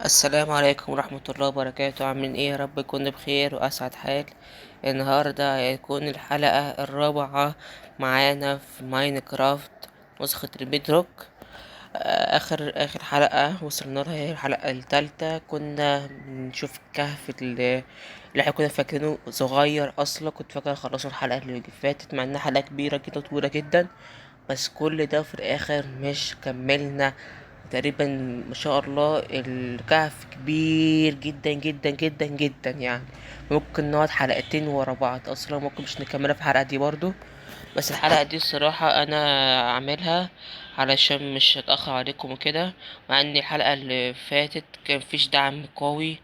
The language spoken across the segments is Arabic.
السلام عليكم ورحمة الله وبركاته. عاملين ايه؟ يا رب تكونوا بخير واسعد حال. النهاردة هيكون الحلقة الرابعة معانا في ماينكرافت نسخة البيدروك. اخر حلقة وصلنا لها هي الحلقة الثالثة. كنا بنشوف الكهف اللي احنا كنا فاكرينه صغير اصلا. كنت فاكر خلصوا الحلقة اللي فاتت مع انها حلقة كبيرة كده طويلة جدا، بس كل ده في الاخر مش كملنا تقريبا. ما شاء الله الكهف كبير جدا جدا جدا جدا، يعني ممكن نقعد حلقتين ورا بعض اصلا، ممكن مش نكملها في الحلقة دي برضو. بس الحلقة دي الصراحة انا عاملها علشان مش هتأخر عليكم وكده، مع ان الحلقة اللي فاتت كان فيش دعم قوي،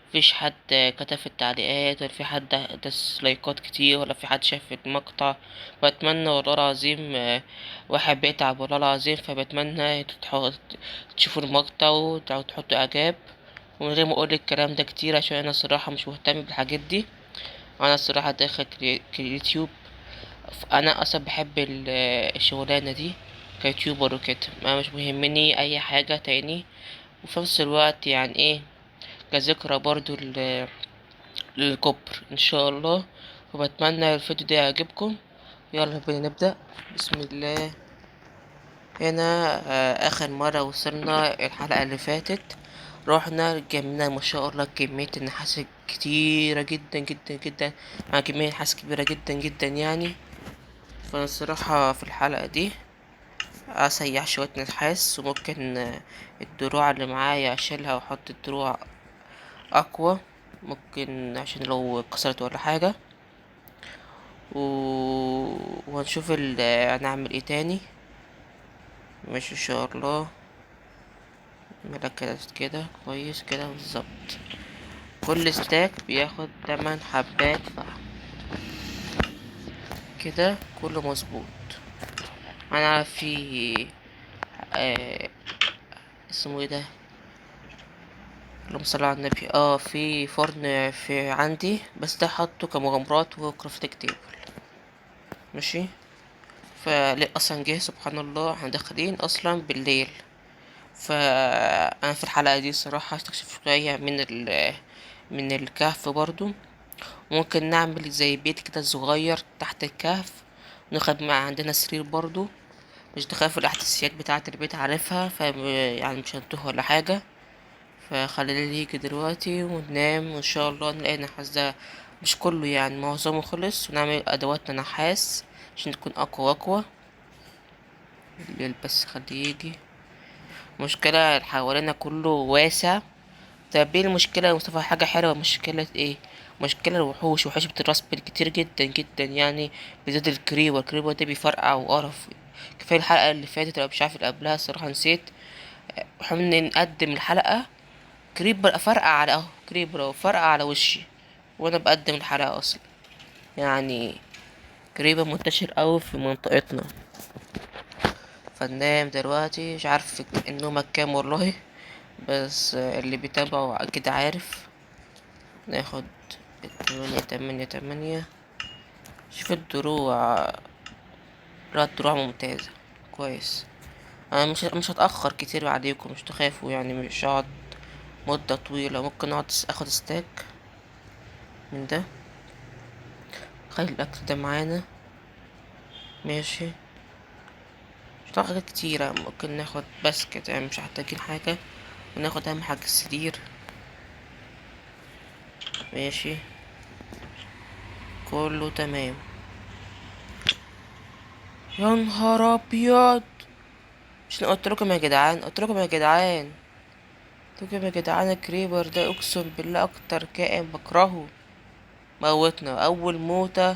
مفيش حد كتب في التعليقات، ولا في حد داس لايكات كتير، ولا في حد شاف المقطع. بتمنى والله العظيم، واحد بيتعب والله العظيم، فبتمنى تشوفوا المقطع وتحطوا اعجاب. ومن غير ما اقول الكلام ده كتير، عشان انا الصراحة مش مهتم بالحاجات دي. انا الصراحة داخل اليوتيوب، انا اصلا بحب الشغلانة دي كيوتيوبر وكده، ما مش مهمني اي حاجة تاني. وفي نفس الوقت يعني ايه، كذكرى برضو للكبر ان شاء الله. وبتمنى الفيديو ده يعجبكم. يلا بينا نبدأ. بسم الله. هنا اخر مرة وصلنا الحلقة اللي فاتت، رحنا جمعنا ما شاء الله كمية النحاس كتيرة جدا جدا جدا، مع كمية نحاس كبيرة جدا جدا يعني. فانا الصراحة في الحلقة دي اسيح شوية نحاس، وممكن الدروع اللي معايا اشيلها واحط الدروع اقوى، ممكن عشان لو اتكسرت ولا حاجة. و... وهنشوف هنعمل ايه تاني. ماشي ان شاء الله. نعملها كده كده كويس كده بالظبط. كل ستاك بياخد 8 حبات فحم، كده كله مظبوط. انا في آه اسمه ايه ده، اللهم صل على النبي، في فرن في عندي، بس ده حطه كمغامرات وكرافتنج تيبل. ماشي. فليه اصلا جه سبحان الله احنا داخلين اصلا بالليل. فانا في الحلقه دي صراحه هستكشف شويه من الكهف برضو. ممكن نعمل زي بيت كده صغير تحت الكهف، ناخد مع عندنا سرير برضو، مش تخاف الاحداثيات بتاعه البيت عارفها، يعني مش هنتوه ولا حاجه. فخلينا يجي دلوقتي وننام، وان شاء الله نلاقي النحاس ده مش كله يعني معظمه خلص، ونعمل ادواتنا نحاس عشان تكون اقوى واقوى. الليل بس خليه يجي. مشكلة حوالينا كله واسع. طب ايه المشكلة يا مصطفى؟ حاجة حلوة. مشكلة ايه؟ مشكلة الوحوش. وحوش بتترسبل كتير جدا جدا يعني، بالذات الكريبر ده بيفرقع وقرف. كفاية الحلقة اللي فاتت، أو مش عارف اللي قبلها الصراحة نسيت. حاولنا نقدم الحلقة، كريبر فرقع على كريبر اهو فرقع على وشي وانا بقدم الحلقة اصلا. يعني كريبر منتشر اوي في منطقتنا. فننام دلوقتي، مش عارف النومة كام والله، بس اللي بيتابعوا اكيد عارف. ناخد تمانية. شوف الدروع. لا الدروع ممتازة كويس. انا مش هتأخر كتير عليكم، مش تخافوا يعني، مش هقعد مدة طويلة. ممكن اقعد اخد ستاك من ده. خلي الاكل ده معانا. ماشي. مش هناخد حاجات كتيرة، ممكن ناخد بس كده يعني، مش محتاجين حاجة. وناخد اهم حاجة السرير. ماشي. كله تمام. يا نهار ابيض! مش أنا قلت لكم يا جدعان، قلت لكم يا جدعان الكريبر ده اقسم بالله اكتر كائن بكرهه. موتنا اول موتة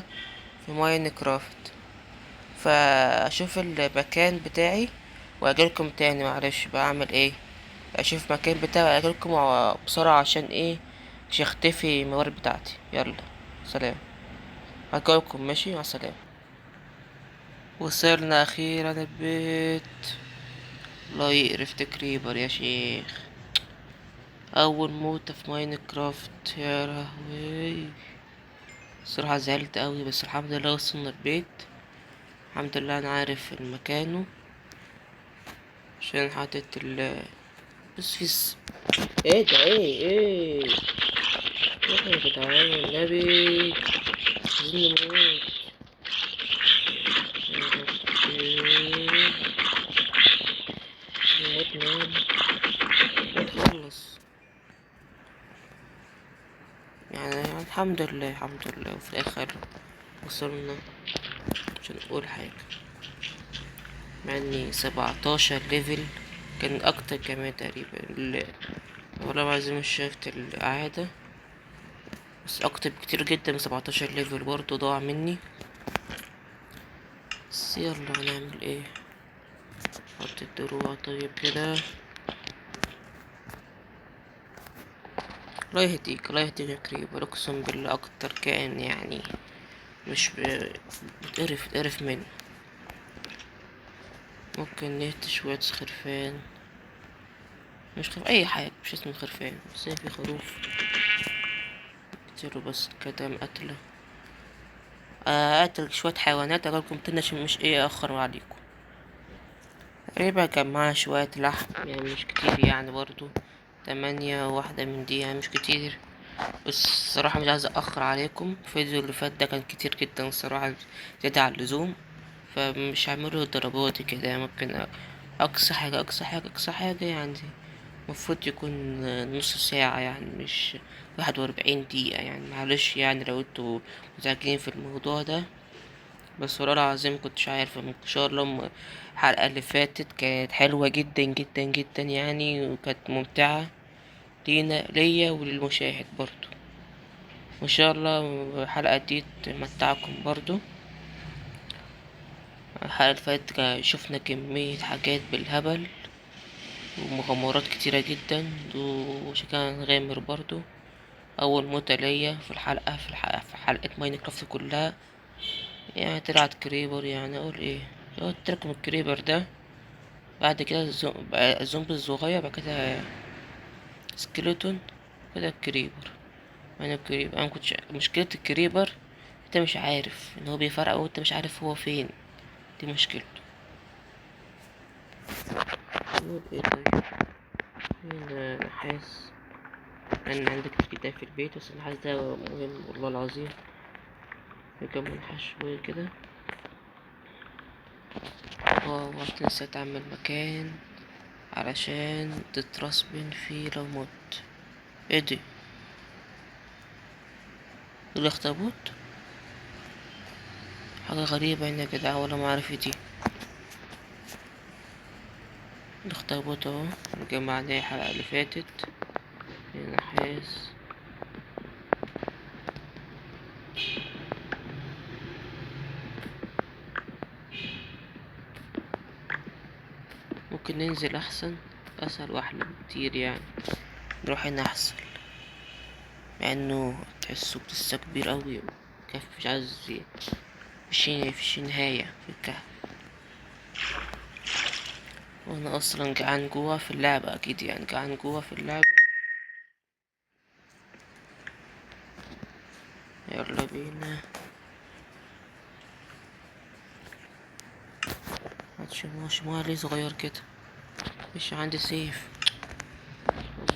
في ماينكرافت. فاشوف المكان بتاعي واجيلكم تاني. معلش بعمل ايه، اشوف مكان بتاعي واجيلكم بسرعة. عشان ايه؟ مش هختفي الموارد بتاعتي. يلا سلام. هجيلكم ماشي، مع السلامة. وصلنا اخيرا البيت. الله يقرف تكريبر يا شيخ. اول موتة في ماينكرافت يا لهوي. صراحة زعلت قوي، بس الحمد لله وصلنا البيت. الحمد لله انا عارف مكانه، عشان حاطط بص ايه ده؟ ايه روح يا جدعان النبي، عايزين نموت. يا ربي نموت نام نخلص. يعني الحمد لله وفي الاخر وصلنا عشان نقول حاجة، مع اني 17 ليفل، كان اكتر كمان تقريبا والله العظيم مش شفت القعدة، بس اكتر بكتير جدا من 17 ليفل برضه ضاع مني. بس يلا هنعمل ايه، حط الدروع طيب كده. الله يهديك الله يهديك يا كريبر، اقسم بالله اكتر كائن يعني مش بتقرف منه. ممكن نهت شوية خرفان، مش خرف اي حاجة، مش اسمه خرفان بس هي في خروف كتير، بس كده مقتلة. اقتل شوية حيوانات اقولكم تاني عشان مش ايه اخر عليكم. تقريبا كان معاها شوية لحم يعني مش كتير يعني برضو، 8 واحدة من دي يعني مش كتير. بس الصراحة مش عايز أأخر عليكم، الفيديو اللي فات ده كان كتير جدا الصراحة، زيادة عن اللزوم، فمش هعمله ضرباتي كده. ممكن أقصى حاجة يعني المفروض يكون نص ساعة، يعني مش 41 دقيقة يعني. معلش يعني لو انتوا متعجلين في الموضوع ده، بس والله العظيم مكنتش عارف. ان شاء الله الحلقة اللي فاتت كانت حلوة جدا جدا جدا يعني، وكانت ممتعة ليا وللمشاهد برضو. وان شاء الله الحلقة دي تمتعكم برضو. الحلقة اللي فاتت شفنا كمية حاجات بالهبل ومغامرات كتيرة جدا، وشكلها غامر برضو. اول موتة ليا في الحلقة في حلقة ماينكرافت كلها يعني طلعت كريبر. يعني اقول ايه، قلت لكم الكريبر ده بعد كده بقى الزومبي الصغير، بعد كده سكيلتون، كده الكريبر. انا مكنتش مشكلة الكريبر انت مش عارف ان هو بيفرقع وانت مش عارف هو فين، دي مشكلته. نقول ايه طيب، هنا نحاس، ان عندك كتاب في البيت، بس النحاس ده مهم والله العظيم. نكمل نحاس شوية كده. وهتنسى تعمل مكان علشان تترسبن فيه لو مت. ايه دي الاخطبوط؟ حاجة غريبة هنا يا جدع، ولا معرفة دي. الاخطبوط اهو، جمعناه الحلقة اللي فاتت. نحاس، ممكن ننزل احسن، اسهل واحلى بكتير يعني. نروح هنا احسن، مع انه تحسه لسه كبير اوي، كهف مش عايز فيش نهاية في الكهف. وانا اصلا جعان جوا في اللعبة اكيد، يعني جعان جوا في اللعبة. يلا بينا. شموع ليه صغير كده، مش عندي سيف،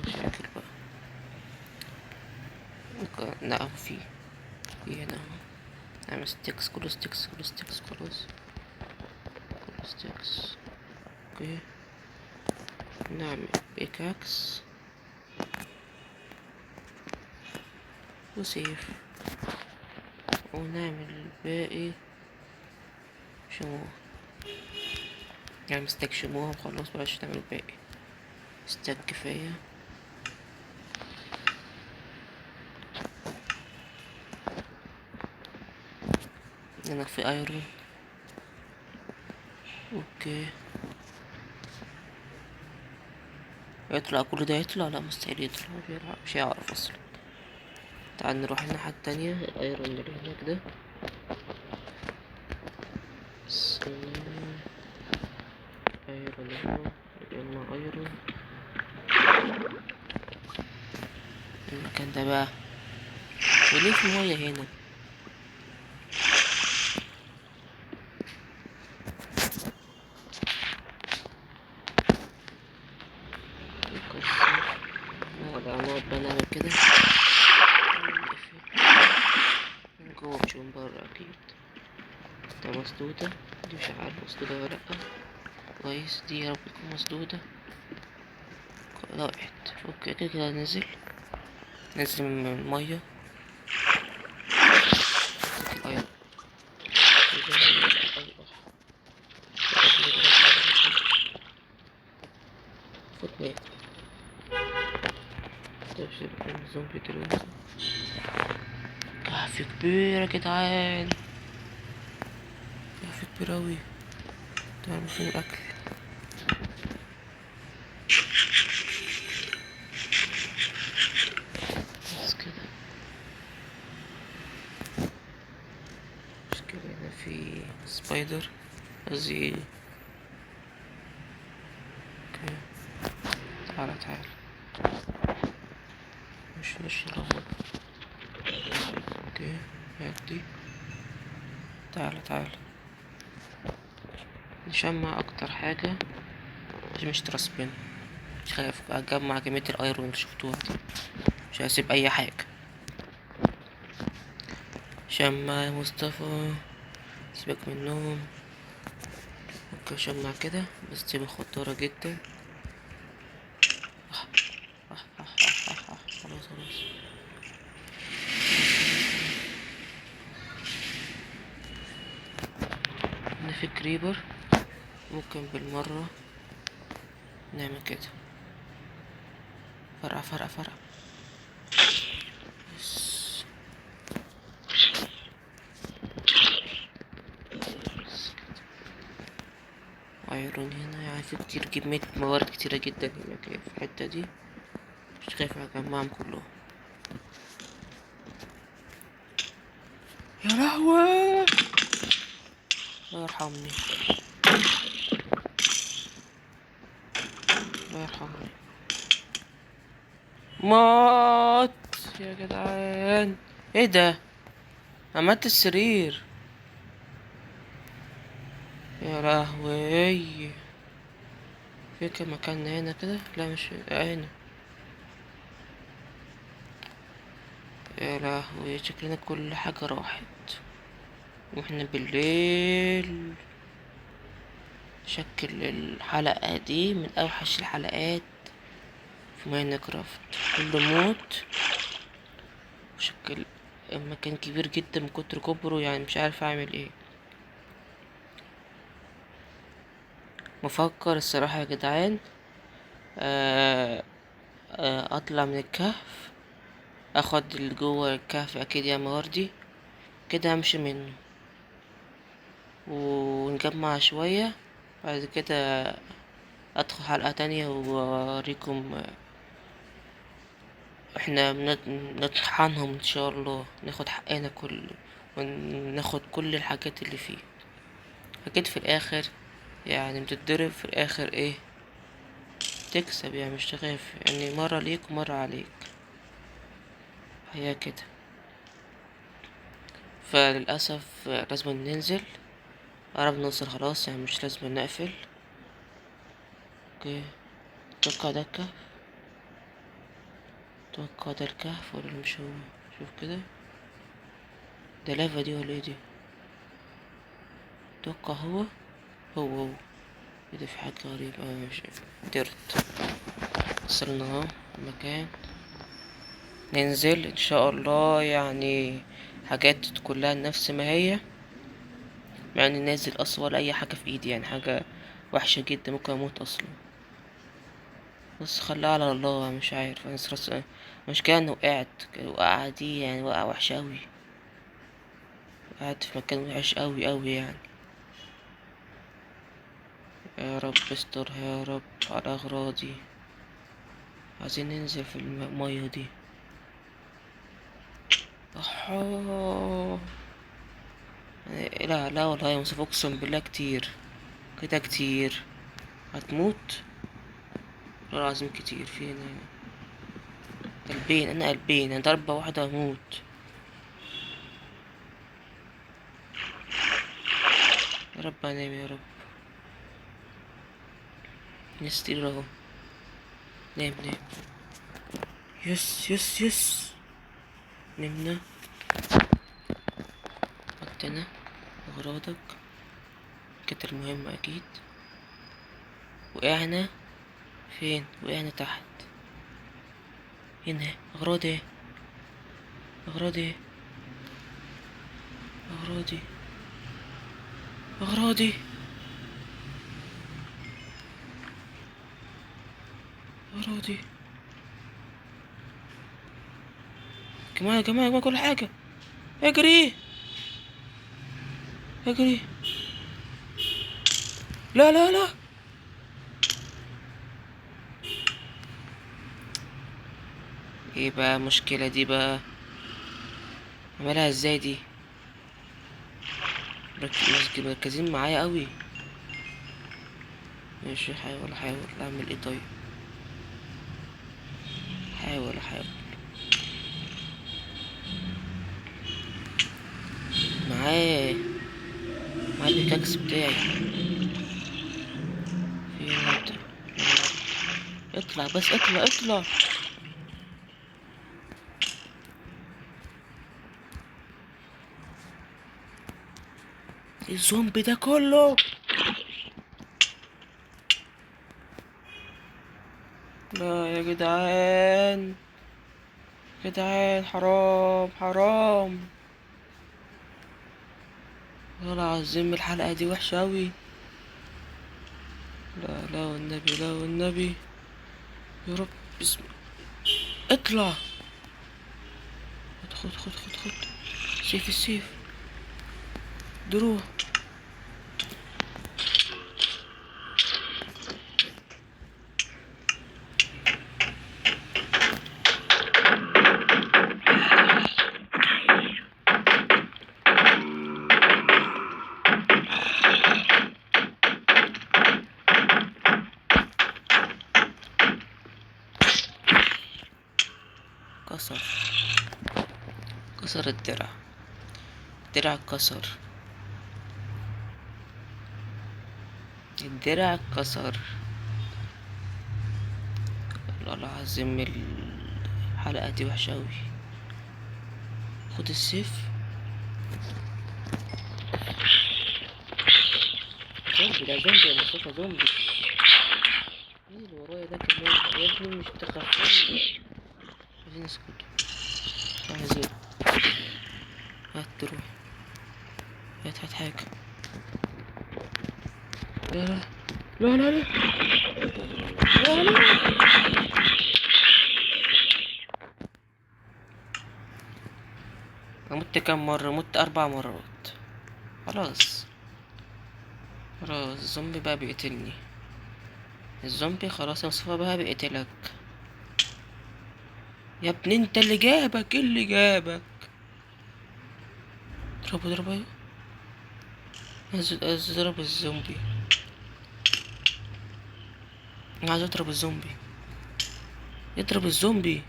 مشاكل بقى. نعم في هنا اهو. نعمل ستيكس، كله ستيكس كله ستيكس خلاص، كله ستيكس. اوكي نعمل بيكاكس وسيف، ونعمل الباقي شموع. نعمل ستيك شموع وخلاص، بلاش نعمل الباقي، ستيك كفاية. هنا في ايرون. اوكي يطلع كل ده؟ يطلع؟ لا مستحيل يطلع، مش هيعرف اصلا. تعال نروح الناحية التانية، الايرون اللي هناك ده. ايرون اهو، يلا ايرون. المكان ده بقى، وليه في مية هنا؟ نكسر ده مسدودة، دي مش عارف مسدودة ولا لأ. كويس، دي يا رب تكون مسدودة. ضاعت. اوكي كده نزل من المية. أيوة. فوت مات. زومبي دلوقتي. كهف كبير يا جدعان، كهف كبير أوي. تعمل فين الأكل؟ بس كده. مش كده، هنا في سبايدر. قصدي اوكي. تعالى مش نشرب. اوكي هات دي. تعالى نشمع اكتر حاجة عشان مش ترسبن. مش خايف اجمع كمية الايرون اللي شفتوها دي، مش هسيب اي حاجة. شمع يا مصطفى، سيبك من النوم. اوكي شمع كده، بس دي خطورة جدا. خلاص. هنا في كريبر، ممكن بالمرة نعمل كده. فرقع. بس. ايرون هنا، يعني في كتير كمية موارد كتيرة جدا هنا في الحتة دي، مش خايف اجمعهم كلهم. يا لهوي، الله يرحمني، الله يرحمني. مات يا جدعان. ايه ده؟ عملت السرير. يا لهوي. في كم مكان هنا كده؟ لا مش هنا. يا لهوي، شكلنا كل حاجة راحت واحنا بالليل. شكل الحلقة دي من اوحش الحلقات في ماينكرافت، كله موت. وشكل المكان كبير جدا من كتر كبره، يعني مش عارف اعمل ايه. مفكر الصراحة يا جدعان، اطلع من الكهف، اخد اللي جوه الكهف اكيد يا مواردي كده، امشي منه ونجمع شوية. بعد كده ادخل حلقة تانية واوريكم احنا نطحنهم ان شاء الله، ناخد حقنا وناخد كل الحاجات اللي فيه. اكيد في الاخر يعني بتتضرب في الاخر ايه، تكسب يعني، مش تخاف يعني، مرة ليك ومرة عليك، هي كده. فللأسف لازم ننزل، قربنا نوصل خلاص يعني، مش لازم نقفل. اوكي، اتوقع ده الكهف، اتوقع ده الكهف ولا مش هو. شوف كده، ده لافا دي ولا ايه دي؟ اتوقع هو. ايه ده؟ في حاجة غريبة مش ديرت. وصلنا اهو المكان، ننزل ان شاء الله يعني. حاجات كلها نفس ما هي، مع اني نازل اصلا ولا اي حاجة في ايدي، يعني حاجة وحشة جدا، ممكن اموت اصلا. بس خليها على الله، مش عارف انا مش كان وقعت وقعة دي يعني، وقعة وحشة اوي، وقعت في مكان وحش اوي يعني. يا رب استرها يا رب على اغراضي. عايزين ننزل في المية دي. أحا. لا والله يا مصطفى، اقسم بالله كتير كده، كتير هتموت. والله العظيم كتير فينا. انا قلبين، انا ضربة واحدة هموت. يا رب انام يا رب. نستير اهو. نام. يس. نمنا. حطينا. اغراضك كانت المهمة اكيد. وقعنا فين؟ وقعنا تحت. هنا اغراضي، اغراضي، اغراضي، اغراضي، اغراضي. كمان يا جماعة، يا جماعة كل حاجة. اجري، اجري. لا لا لا. ايه بقى المشكلة دي بقى؟ عملها ازاي دي؟ مركزين معايا قوي. ماشي، احاول اعمل ايه طيب. احاول معاه معاه البيكاكس بتاعي. فين انت؟ اطلع بس، اطلع اطلع. إيه الزومبي ده كله؟ لا يا جدعان، جدعان حرام حرام. والله العظيم الحلقة دي وحشة أوي. لا لا والنبي، لا والنبي. يا رب. بسم. اطلع. خد. سيف السيف. دروع. كسر، كسر الدرع. الدرع اتكسر. الدرع اتكسر. والله العظيم الحلقة دي وحشة أوي. خد السيف. زومبي ده، زومبي يا مصطفى، زومبي. ايه اللي ورايا ده كمان يا ابني؟ مش تخافوني. عايزين اسكت. عايزين. هات تروح. هات حاجة. لا لا لا لا لا لا لا. أنا مت كام مرة؟ مت 4 مرات. خلاص. خلاص الزومبي بقى بيقتلني. الزومبي خلاص يا مصطفى بقى بيقتلك. يا ابني انت اللي جابك، إيه اللي جابك؟ اضربه ايوه. عايز اضرب الزومبي. انا عايز اضرب الزومبي. اضرب الزومبي.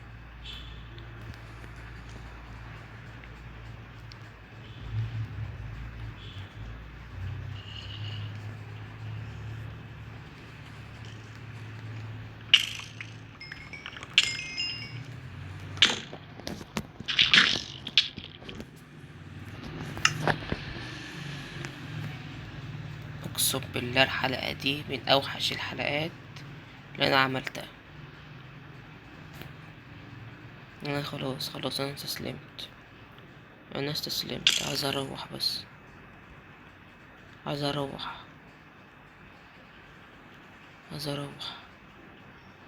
اقسم بالله الحلقة دي من اوحش الحلقات اللي انا عملتها. انا خلاص انا استسلمت. انا استسلمت، عايز اروح بس. عايز اروح. عايز اروح.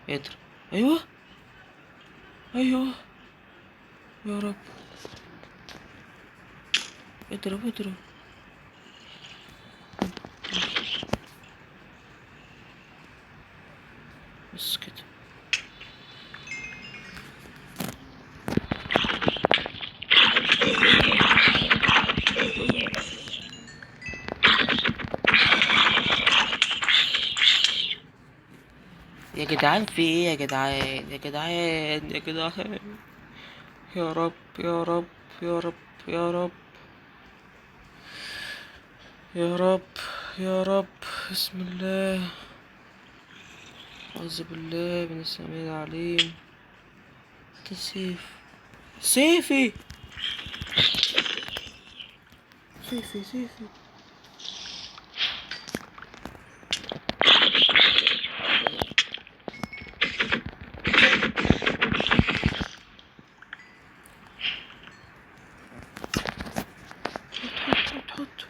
اضرب. ايوه، ايوه. يا رب. اضرب. بس كده. يا جدعان في ايه؟ يا جدعان يا جدعان يا جدعان. يا رب يا رب يا رب يا رب يا رب يا رب. بسم الله. أعوذ بالله من السميع العليم. السيف. سيفي. سيفي سيفي. حط.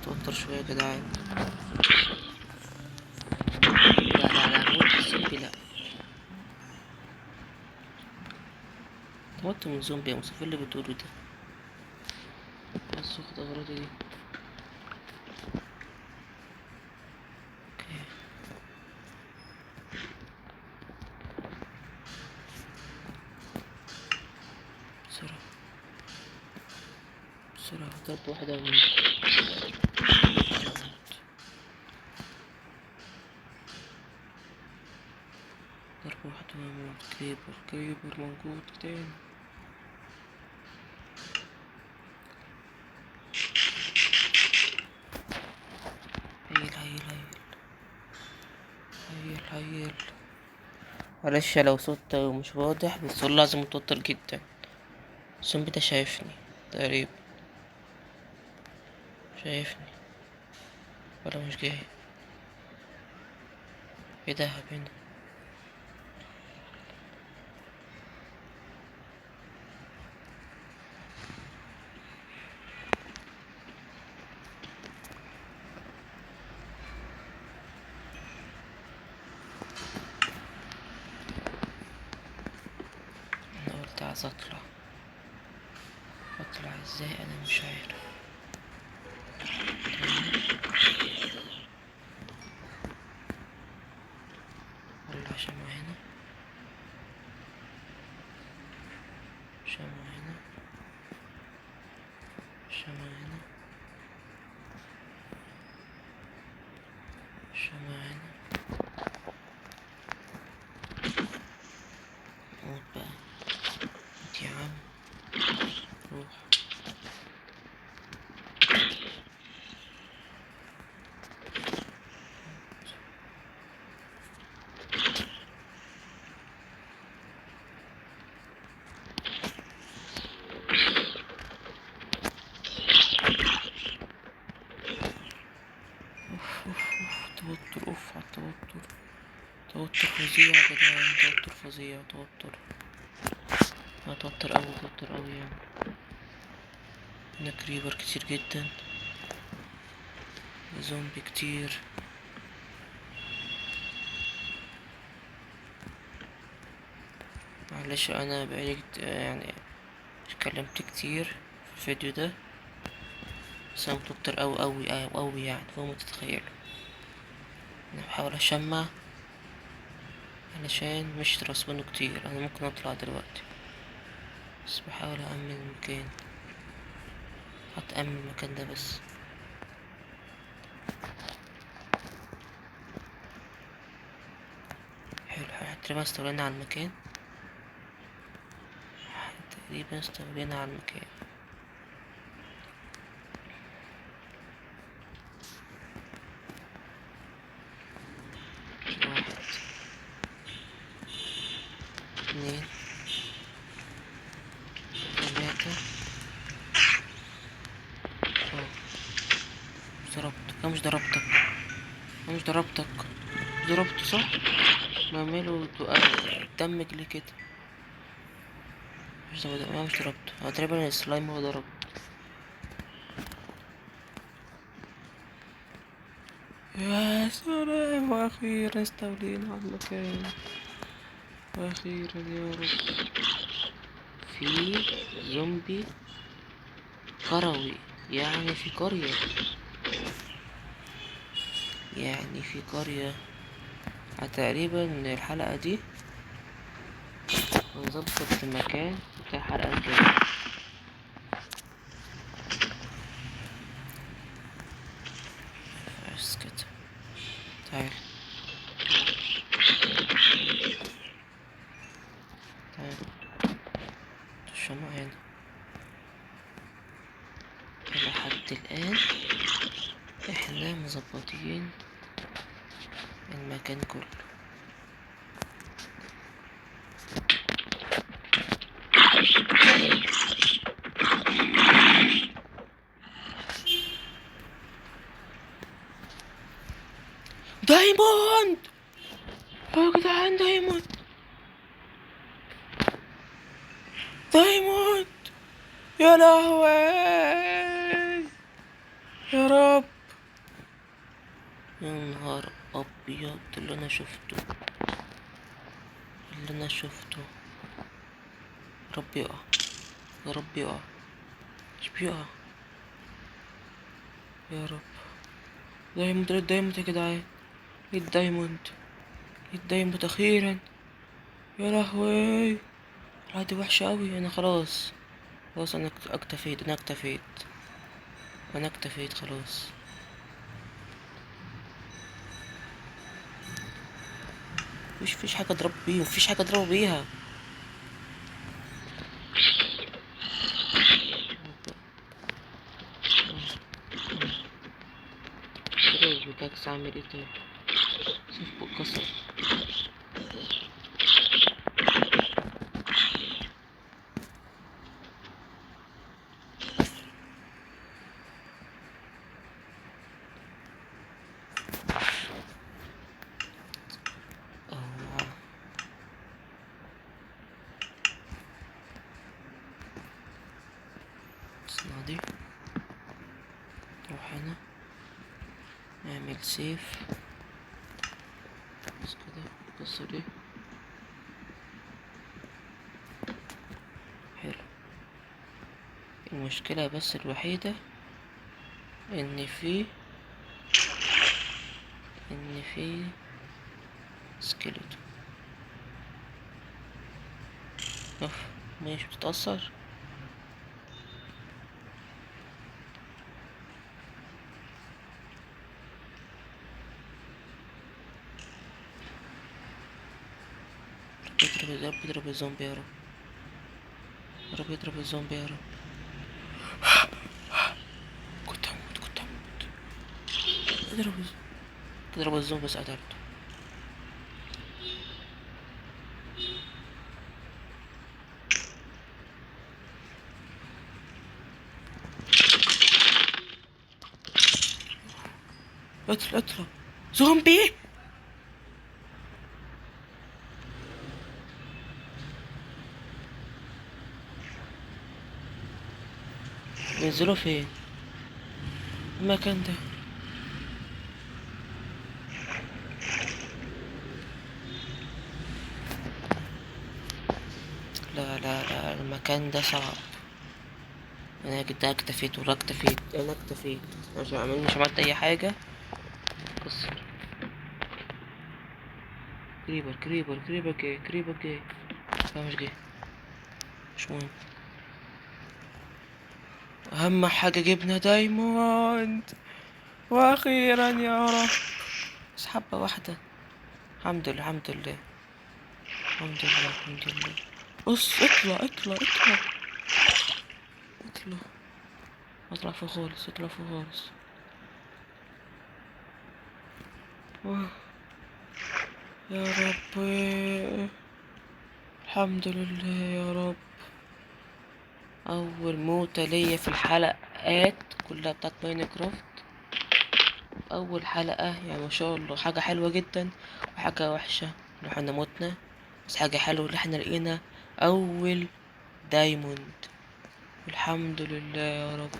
توتر شوية يا جدعان. لا موت الزومبي لا. موت من زومبي يا مصطفى اللي بتقوله ده. بس واخد اغراضي دي. اوكي بسرعة بسرعة. ضرب واحدة من ضرب واحدة من كريبر موجود تاني. هيل. معلش لو صوت مش واضح بس هو لازم متوتر جدا. الزومبي ده شايفني تقريبا. شايفني ولا مش جاي؟ ايه ده هنا؟ انا قلت عايز اطلع ازاي انا مش عارف. ولع شمعة هنا. شمعة هنا. موت بقى. موت يا عم. روح. توتر على التوتر. توتر فظيع يا جدعان. توتر فظيع. انا توتر اوي يعني. هنا كريبر كتير جدا. زومبي كتير. معلش انا بقالي يعني اتكلمت كتير في الفيديو ده. بس انا متوتر اوي يعني فوق ما تتخيلوا. انا بحاول اشمع علشان مش ترسبانه كتير. انا ممكن اطلع دلوقتي بس بحاول أأمن المكان. هتأمن المكان ده بس. حلو تقريبا استولينا على المكان. واحد اتنين تلاتة. مش ضربتك ضربته صح. بعمله دمج ليه كده. مش ضربته. هو تقريبا السلايم هو ضرب. يا سلام واخيرا استولينا على المكان. واخيرا يا رب. في زومبي كروي يعني في قرية. تقريبا الحلقة دي هنظبط المكان بتاع الحلقة الجاية. بس كده. تعال الشمع هنا. لحد الآن احنا مظبطين المكان كله. دايموند يا جدعان، دايموند دايموند، يا لهوي يا رب. يا نهار ابيض، اللي انا شفته رب يقع، يا رب يقع، مش بيقع يا رب. دايموند، الدايموند يا جدعان، الدايموند، الدايموند اخيرا. يا لهوي، الحاجة دي وحشة اوي. انا خلاص، خلاص انا اكتفيت، انا اكتفيت خلاص. مفيش حاجة اضرب بيها، مفيش حاجة اضربه بيها. اضرب البيكاكس، اعمل ايه طيب؟ صفه اتكسر. اه، الصناعة دي، نروح هنا نعمل سيف بس كده. القصة دي حلو. المشكلة بس الوحيدة ان في ان في سكيلتون. اوف، مش بتتأثر. يا رب يضرب الزومبي يا رب، يا رب يضرب الزومبي يا رب. كنت هموت. اضرب الزومبي بس قتلته. اطلع زومبي. ننزلوا فين المكان ده؟ لا، المكان ده صعب. انا كده اكتفيت، انا اكتفيت عشان مش عملت اي حاجة. بص، كريبر جاي. لا مش جاي، مش مهم. اهم حاجة جبنا دايموند، واخيرا يا رب. بس حبة واحدة. الحمد لله، الحمد لله. بص، اطلع. اطلع فوق خالص. آه، يا رب، الحمد لله يا رب. اول موتة ليا في الحلقات كلها بتاعت ماينكرافت. اول حلقة يعني ما شاء الله، حاجة حلوة جدا وحاجة وحشة اللي احنا متنا. بس حاجة حلوة اللي احنا لقينا اول دايموند، الحمد لله يا رب.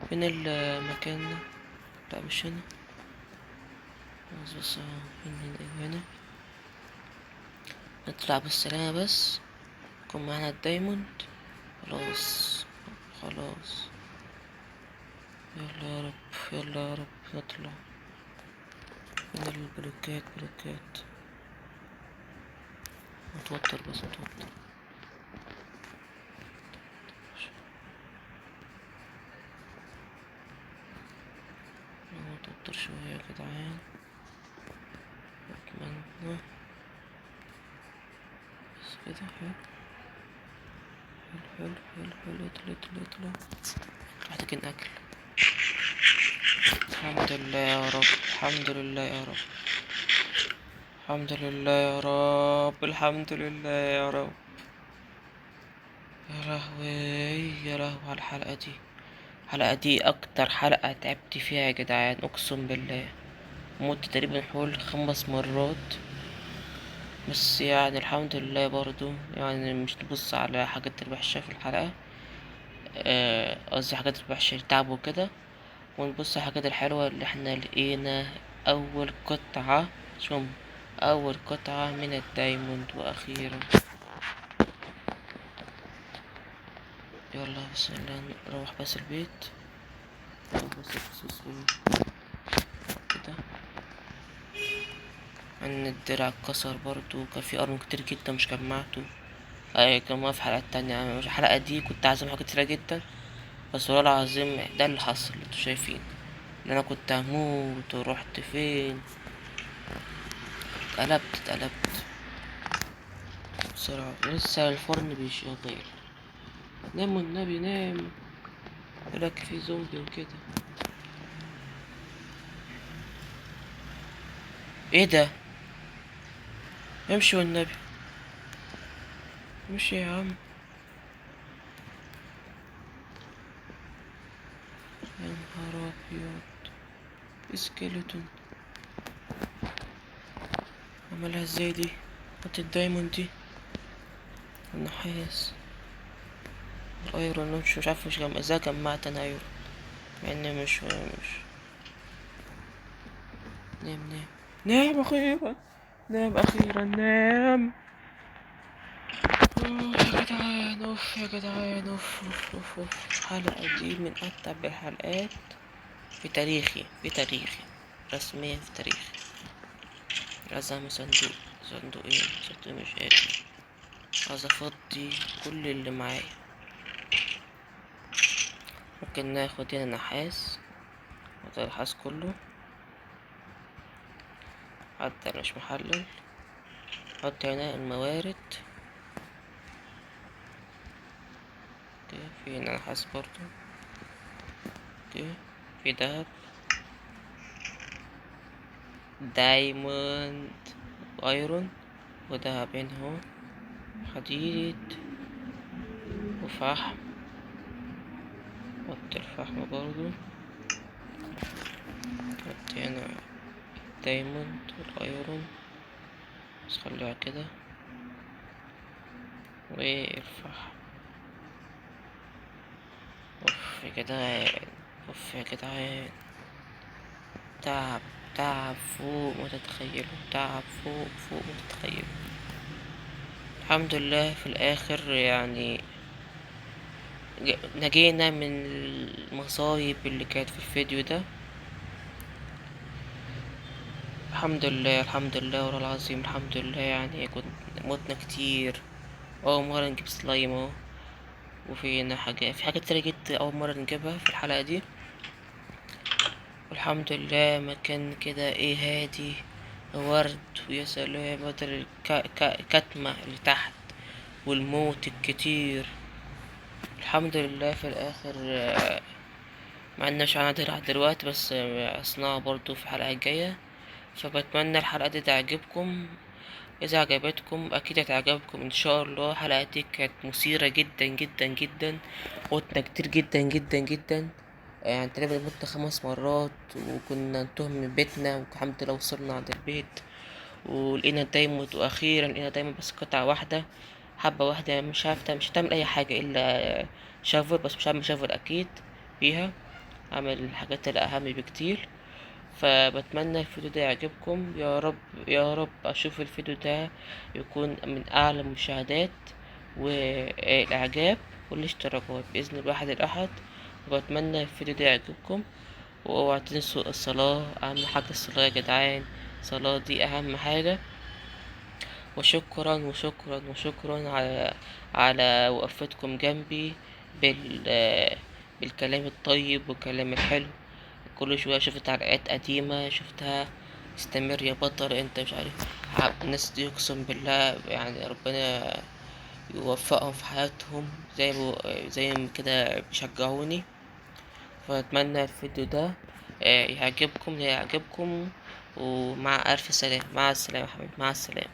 فين المكان ده؟ لا مش هنا. بس هنا. نطلع بالسلامة بس، يكون معانا الدايموند. خلاص. يلا يا رب نطلع. فين البلوكات. متوتر. متوتر شوية يا جدعان. اتمنى بس كده. حلو. اطلع. محتاجين اكل. الحمد لله يا رب. الحمد لله يا رب. الحمد لله يا رب. يا لهوي يا لهوي على الحلقة دي. الحلقة دي اكتر حلقة تعبت فيها يا جدعان، اقسم بالله. مت تقريبا حول 5 مرات. بس يعني الحمد لله برضو، يعني مش نبص على حاجات الوحشة في الحلقة. قصدي حاجات الوحشة التعب وكده، ونبص على الحاجات الحلوة اللي احنا لقينا. أول قطعة، شوم، أول قطعة من الدايموند، وأخيرا. يلا بسم الله نروح بس البيت. بس الخصوص كده. ان الدرع اتكسر برضو، كان في ارمون كتير جدا مش جمعته. كان ما في حلقات تانية، يعني الحلقة دي كنت عازم حاجات كتيرة جدا. بس والله العظيم ده اللي حصل، اللي انتوا شايفين ان انا كنت هموت ورحت فين. اتقلبت بسرعة. لسه الفرن بيشغل. نام والنبي نام. يقولك في زومبي وكده. ايه ده؟ امشي والنبي، امشي يا عم. يا نهار ابيض، سكيلتون. عملها ازاي دي؟ حط الدايموند دي، النحاس، الايرون. مش عارف مش ازاي جمعت انا ايرون، مع اني مش. نام. نام اخيرا، نام اخيرا، نام. يا جدعان، اوف يا جدعان، اوف. الحلقة دي من اتعب الحلقات في تاريخي رسميا في تاريخي. لازم صندوق مش قادر. عايز افضي كل اللي معايا. ممكن ناخد هنا نحاس، وده النحاس كله حتى مش محلل. نحط هنا الموارد. اوكي، في هنا نحاس برضو. اوكي، في دهب، دايموند، ايرون، ودهب هنا اهو، حديد وفحم. حط الفحم برضو. حط هنا دايموند والايرون، بس خليها كده، والفحم. اوف يا جدعان، اوف يا جدعان. تعب، تعب فوق ما تتخيلوا، تعب فوق ما تتخيلوا. الحمد لله في الاخر يعني نجينا من المصايب اللي كانت في الفيديو ده. الحمد لله والله العظيم الحمد لله. يعني كنت متنا كتير. اول مرة نجيب سلايم اهو. وفينا في حاجات كتيرة جدا اول مرة نجيبها في الحلقة دي. والحمد لله مكان كده ايه هادي، ورد، ويا سلام بدل الكتمة اللي تحت والموت الكتير. الحمد لله في الاخر. مع ان مش معانا درع دلوقتي، بس اصنعها برضو في الحلقة الجاية. فبتمنى الحلقة دي تعجبكم. اذا عجبتكم اكيد هتعجبكم ان شاء الله. الحلقة دي كانت مثيرة جدا جدا جدا، متنا كتير جدا جدا جدا. يعني تقريبا متنا 5 مرات، وكنا نتوه من بيتنا، والحمد لله وصلنا عند البيت ولقينا دايموند. واخيرا لقينا دايموند، بس قطعة واحدة، حبة واحدة. مش هتعمل اي حاجة الا شافل، بس مش هعمل شافل اكيد فيها، اعمل الحاجات الاهم بكتير. فبتمنى الفيديو ده يعجبكم يا رب. يا رب اشوف الفيديو ده يكون من اعلى المشاهدات والاعجاب والاشتراكات باذن الواحد الاحد. وبتمنى الفيديو ده يعجبكم. واوعوا تنسوا الصلاة، اهم حاجة الصلاة يا جدعان. الصلاة دي اهم حاجة. وشكرا على وقفتكم جنبي بالكلام الطيب والكلام الحلو. كل شوية شفت تعليقات قديمة شفتها، استمر يا بطل انت مش عارف. الناس دي اقسم بالله يعني ربنا يوفقهم في حياتهم، زي ما كده بيشجعوني. فأتمنى الفيديو ده يعجبكم. ومع ألف سلامة. مع السلامة يا حبيبي، مع السلامة.